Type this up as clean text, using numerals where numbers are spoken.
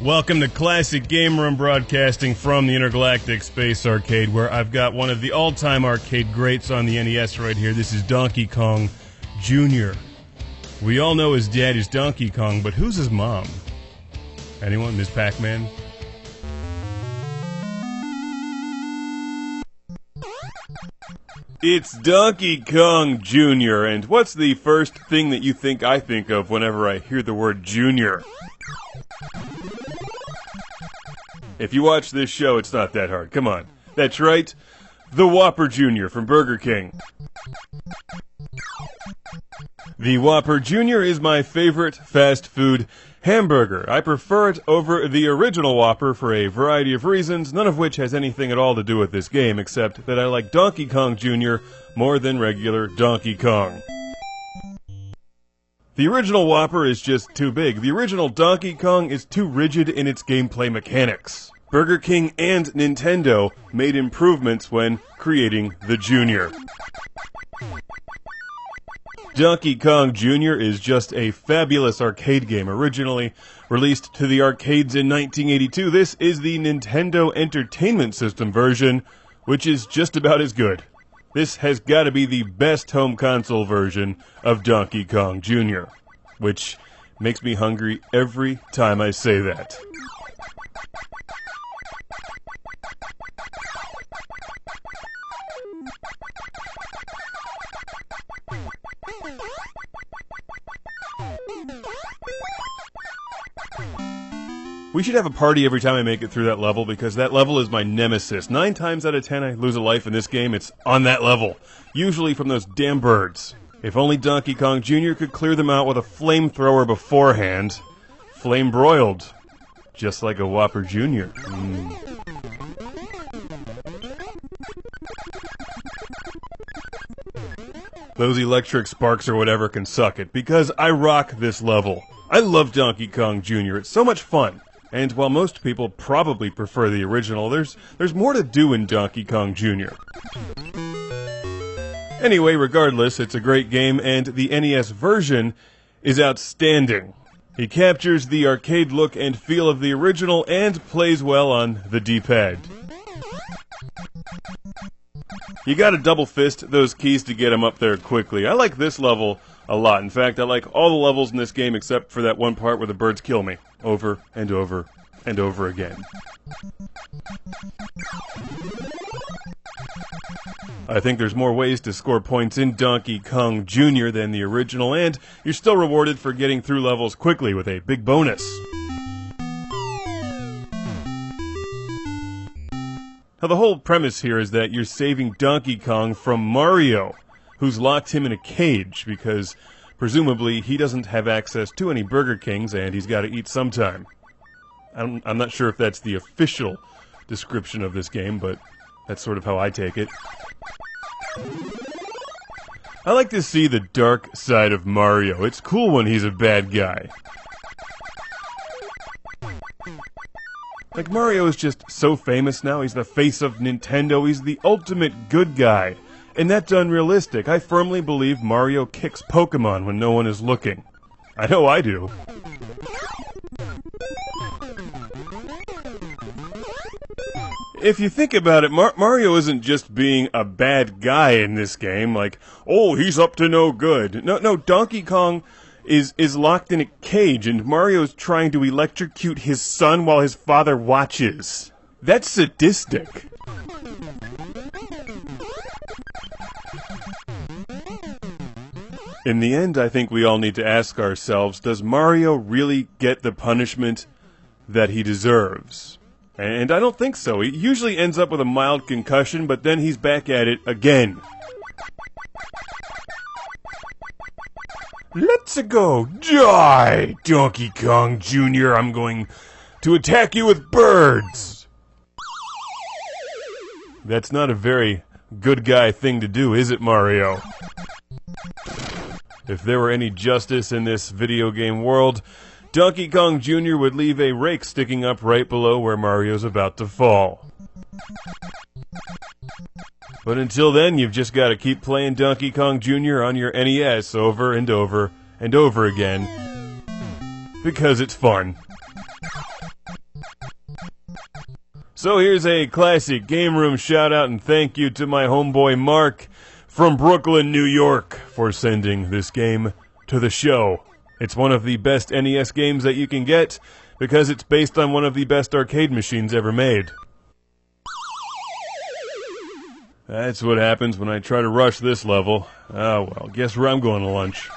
Welcome to Classic Game Room, broadcasting from the Intergalactic Space Arcade, where I've got one of the all-time arcade greats on the NES right here. This is Donkey Kong Jr. We all know his dad is Donkey Kong, but who's his mom? Anyone? Ms. Pac-Man? It's Donkey Kong Jr., and what's the first thing that you think I think of whenever I hear the word Jr.? If you watch this show, it's not that hard. Come on. That's right. The Whopper Jr. from Burger King. The Whopper Jr. is my favorite fast food hamburger. I prefer it over the original Whopper for a variety of reasons, none of which has anything at all to do with this game, except that I like Donkey Kong Jr. more than regular Donkey Kong. The original Whopper is just too big. The original Donkey Kong is too rigid in its gameplay mechanics. Burger King and Nintendo made improvements when creating the Junior. Donkey Kong Jr. is just a fabulous arcade game. Originally released to the arcades in 1982, this is the Nintendo Entertainment System version, which is just about as good. This has got to be the best home console version of Donkey Kong Jr., which makes me hungry every time I say that. We should have a party every time I make it through that level, because that level is my nemesis. 9 times out of 10 I lose a life in this game, it's on that level. Usually from those damn birds. If only Donkey Kong Jr. could clear them out with a flamethrower beforehand. Flame broiled. Just like a Whopper Jr. Those electric sparks or whatever can suck it, because I rock this level. I love Donkey Kong Jr. It's so much fun. And while most people probably prefer the original, there's more to do in Donkey Kong Jr. Anyway, regardless, it's a great game, and the NES version is outstanding. He captures the arcade look and feel of the original and plays well on the D-pad. You gotta double fist those keys to get them up there quickly. I like this level a lot. In fact, I like all the levels in this game except for that one part where the birds kill me. Over and over and over again. I think there's more ways to score points in Donkey Kong Jr. than the original, and you're still rewarded for getting through levels quickly with a big bonus. Now, the whole premise here is that you're saving Donkey Kong from Mario, who's locked him in a cage because presumably he doesn't have access to any Burger Kings and he's got to eat sometime. I'm not sure if that's the official description of this game, but that's sort of how I take it. I like to see the dark side of Mario. It's cool when he's a bad guy. Like, Mario is just so famous now. He's the face of Nintendo. He's the ultimate good guy. And that's unrealistic. I firmly believe Mario kicks Pokemon when no one is looking. I know I do. If you think about it, Mario isn't just being a bad guy in this game, like, oh, he's up to no good. No, Donkey Kong is locked in a cage, and Mario's trying to electrocute his son while his father watches. That's sadistic. In the end, I think we all need to ask ourselves, does Mario really get the punishment that he deserves? And I don't think so. He usually ends up with a mild concussion, but then he's back at it again. Let's go. Die, Donkey Kong Jr. I'm going to attack you with birds. That's not a very good guy thing to do, is it, Mario? If there were any justice in this video game world, Donkey Kong Jr. would leave a rake sticking up right below where Mario's about to fall. But until then, you've just got to keep playing Donkey Kong Jr. on your NES over and over and over again, because it's fun. So here's a classic game room shout out and thank you to my homeboy Mark from Brooklyn, New York, for sending this game to the show. It's one of the best NES games that you can get because it's based on one of the best arcade machines ever made. That's what happens when I try to rush this level. Oh well, guess where I'm going to lunch.